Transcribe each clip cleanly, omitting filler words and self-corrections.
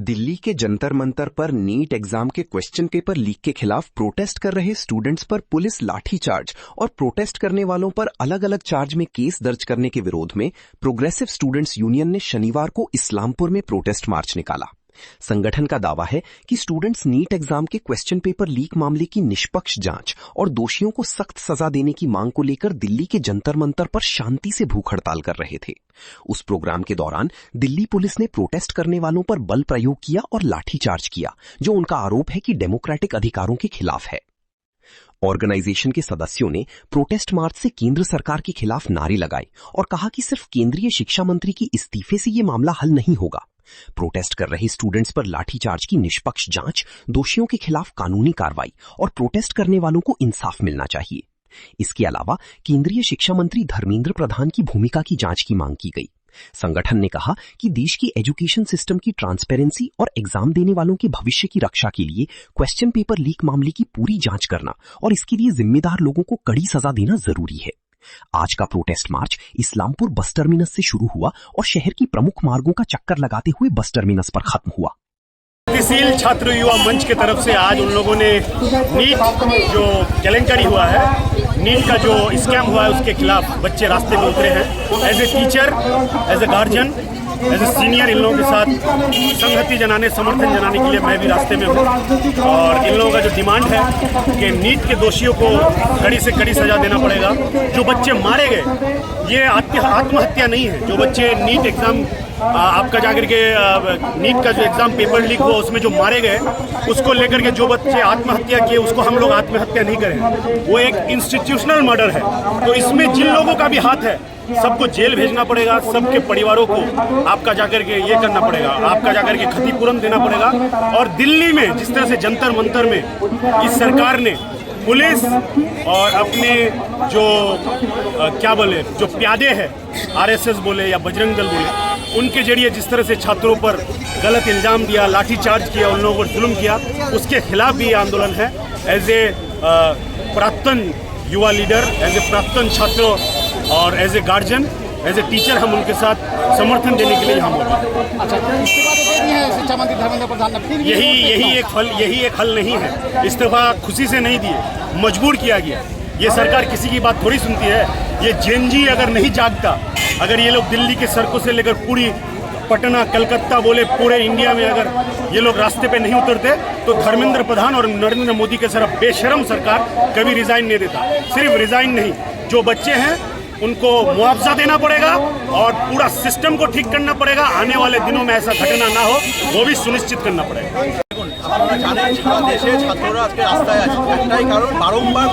दिल्ली के जंतर मंतर पर NEET exam के क्वेश्चन पेपर लीक के खिलाफ प्रोटेस्ट कर रहे स्टूडेंट्स पर पुलिस लाठीचार्ज और प्रोटेस्ट करने वालों पर अलग अलग चार्ज में केस दर्ज करने के विरोध में प्रोग्रेसिव स्टूडेंट्स यूनियन ने शनिवार को इस्लामपुर में प्रोटेस्ट मार्च निकाला। संगठन का दावा है कि स्टूडेंट्स नीट एग्जाम के क्वेश्चन पेपर लीक मामले की निष्पक्ष जांच और दोषियों को सख्त सजा देने की मांग को लेकर दिल्ली के जंतर मंतर पर शांति से भूख हड़ताल कर रहे थे। उस प्रोग्राम के दौरान दिल्ली पुलिस ने प्रोटेस्ट करने वालों पर बल प्रयोग किया और लाठीचार्ज किया, जो उनका आरोप है कि डेमोक्रेटिक अधिकारों के खिलाफ है। ऑर्गेनाइजेशन के सदस्यों ने प्रोटेस्ट मार्च से केंद्र सरकार के खिलाफ नारे लगाए और कहा कि सिर्फ केंद्रीय शिक्षा मंत्री की इस्तीफे से यह मामला हल नहीं होगा। प्रोटेस्ट कर रहे स्टूडेंट्स पर लाठीचार्ज की निष्पक्ष जांच, दोषियों के खिलाफ कानूनी कार्रवाई और प्रोटेस्ट करने वालों को इंसाफ मिलना चाहिए। इसके अलावा केंद्रीय शिक्षा मंत्री धर्मेंद्र प्रधान की भूमिका की जांच की मांग की गई। संगठन ने कहा कि देश की एजुकेशन सिस्टम की ट्रांसपेरेंसी और एग्जाम देने वालों के भविष्य की रक्षा के लिए क्वेश्चन पेपर लीक मामले की पूरी जांच करना और इसके लिए जिम्मेदार लोगों को कड़ी सजा देना जरूरी है। आज का प्रोटेस्ट मार्च इस्लामपुर बस टर्मिनस से शुरू हुआ और शहर की प्रमुख मार्गों का चक्कर लगाते हुए बस टर्मिनस पर खत्म हुआ। प्रगतिशील छात्र युवा मंच की तरफ से आज उन लोगों ने नीट जो केलेंकरी हुआ है, नीट का जो स्कैम हुआ है, उसके खिलाफ बच्चे रास्ते पे उतरे हैं। As a teacher, as a guardian, as a senior इन लोगों के साथ संहति जनाने, समर्थन जनाने के लिए मैं भी रास्ते में हूँ। और इन लोगों का जो डिमांड है कि नीट के दोषियों को कड़ी से कड़ी सजा देना पड़ेगा। जो बच्चे मारे गए ये आत्महत्या नहीं है। जो बच्चे नीट एग्जाम आपका जाकर के नीट का जो एग्जाम पेपर लीक हुआ उसमें जो मारे गए, उसको लेकर के जो बच्चे आत्महत्या किए उसको हम लोग आत्महत्या नहीं करें। वो एक इंस्टीट्यूशनल मर्डर है। तो इसमें जिन लोगों का भी हाथ है सबको जेल भेजना पड़ेगा। सबके परिवारों को आपका जाकर के ये करना पड़ेगा, आपका जाकर के क्षतिपूरण देना पड़ेगा। और दिल्ली में जिस तरह से जंतर मंतर में इस सरकार ने पुलिस और अपने जो क्या बोले, जो प्यादे हैं, आरएसएस बोले या बजरंग दल बोले, उनके जरिए जिस तरह से छात्रों पर गलत इल्जाम दिया, लाठीचार्ज किया, उन लोगों पर जुल्म किया, उसके खिलाफ भी ये आंदोलन है। एज ए प्राक्तन युवा लीडर, एज ए प्राक्तन छात्र और as a guardian, as a teacher हम उनके साथ समर्थन देने के लिए यहाँ मौजूद हैं। यही एक हल नहीं है। इस्तीफा खुशी से नहीं दिए, मजबूर किया गया। ये सरकार किसी की बात थोड़ी सुनती है। ये जेनजी अगर नहीं जागता, अगर ये लोग दिल्ली के सड़कों से लेकर पूरी पटना, कलकत्ता बोले पूरे इंडिया में अगर ये लोग रास्ते पे नहीं उतरते तो धर्मेंद्र प्रधान और नरेंद्र मोदी के तरफ बेशरम सरकार कभी रिजाइन नहीं देता। सिर्फ रिजाइन नहीं, जो बच्चे हैं उनको मुआवजा देना पड़ेगा और पूरा सिस्टम को ठीक करना पड़ेगा। आने वाले दिनों में ऐसा घटना ना हो, वो भी सुनिश्चित करना पड़ेगा। আপনারা জানেন সারা দেশে ছাত্ররা আজকে রাস্তায় আছে, একটাই কারণ বারংবার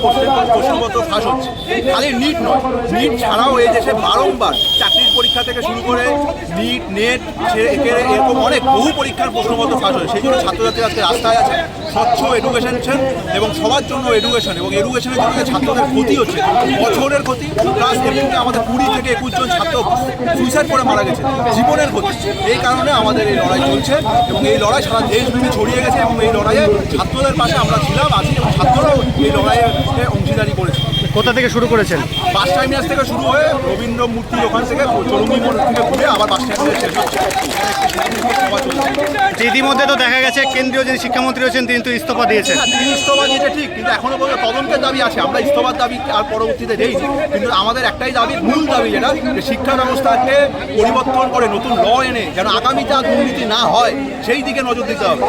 প্রশ্নপত্র ফাঁস হচ্ছে। খালি নিট নয়, নিট ছাড়াও এই দেশে বারংবার চাকরির পরীক্ষা থেকে শুরু করে নিট, নেট, এরকম অনেক বহু পরীক্ষার প্রশ্নপত্র ফাঁস হয়। সেই জন্য ছাত্রছাত্রীরা আজকে রাস্তায় আছে। স্বচ্ছ এডুকেশন এবং সবার জন্য এডুকেশন, এবং এডুকেশনের জন্য ছাত্রদের ক্ষতি হচ্ছে, বছরের ক্ষতি। প্লাস এমনিতে আমাদের 20 থেকে 21 জন ছাত্র সুইসাইড করে মারা গেছে, জীবনের ক্ষতি। এই কারণে আমাদের এই লড়াই চলছে এবং এই লড়াই সারা দেশব্যাপী ছড়িয়ে গেছে এবং এই লড়াইয়ে ছাত্রদের পাশে আমরা ছিলাম, আছি এবং ছাত্ররাও এই লড়াইয়ে অংশীদারি করেছে। কোথা থেকে শুরু করেছেন? বাস টার্মিনাস থেকে শুরু হয়ে রবীন্দ্র মূর্তির ওখান থেকে চরঙ্গি মোড় থেকে ঘুরে আবার বাস টার্মিনাস শেষ হচ্ছে। ইতিমধ্যে তো দেখা গেছে কেন্দ্রীয় যিনি শিক্ষামন্ত্রী হচ্ছেন তিনি তো ইস্তফা দিয়েছেন। তিনি ইস্তফা দিয়েছে ঠিক, কিন্তু এখনো পর্যন্ত তদন্তের দাবি আছে। আমরা ইস্তফার দাবি আর পরবর্তীতে দেইনি, কিন্তু আমাদের একটাই দাবি, মূল দাবি যেটা, যে শিক্ষা ব্যবস্থাকে পরিবর্তন করে নতুন ল এনে যেন আগামীতে আর দুর্নীতি না হয় সেই দিকে নজর দিতে হবে।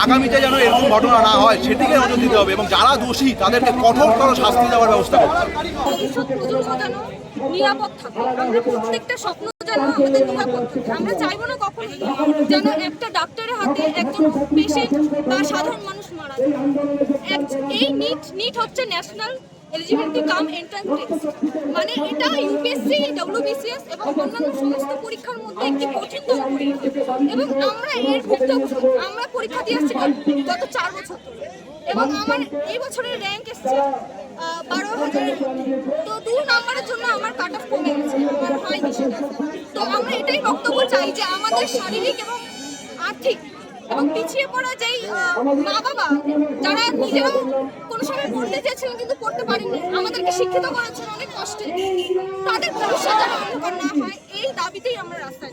আগামীতে যেন এরকম ঘটনা না হয় সেদিকে নজর দিতে হবে এবং যারা দোষী তাদেরকে কঠোরতর শাস্তি দেওয়ার ব্যবস্থা করতে হবে। নিরাপদ থাকবে, আমরা প্রত্যেকটা স্বপ্ন যেন আমাদের নিরাপদ থাকে। আমরা চাইবো না কখনো যেন একটা ডাক্তারের হাতে একজন পেশেন্ট বা সাধারণ মানুষ মারা যায়। এই নিট হচ্ছে ন্যাশনাল এলিজিবিলিটি কাম এন্ট্রান্স টেস্ট, মানে এটা ইউপিএসসি, ডব্লিউবিসিএস এবং অন্যান্য সমস্ত পরীক্ষার মধ্যে একটি কঠিনতম পরীক্ষা। এবং আমরা এর ভুক্তভোগী। আমরা পরীক্ষা দিয়ে আসছি গত 4 বছর ধরে এবং আমার এই বছরের র্যাঙ্ক এসছে 12,000। তো 2 নম্বরের জন্য আমার কাট অফ কমে গেছে, আমার হয়নি সেটা। তো আমরা এটাই বক্তব্য চাই যে আমাদের শারীরিক এবং আর্থিক এবং পিছিয়ে পড়া যেই মা বাবা যারা নিজেরাও কোনো সময় পড়তে চেয়েছিলেন কিন্তু পড়তে পারেননি, আমাদেরকে শিক্ষিত করেছেন অনেক কষ্টে, তাদের ভবিষ্যৎ যেন অন্ধকার না হয়, এই দাবিতেই আমরা রাস্তায়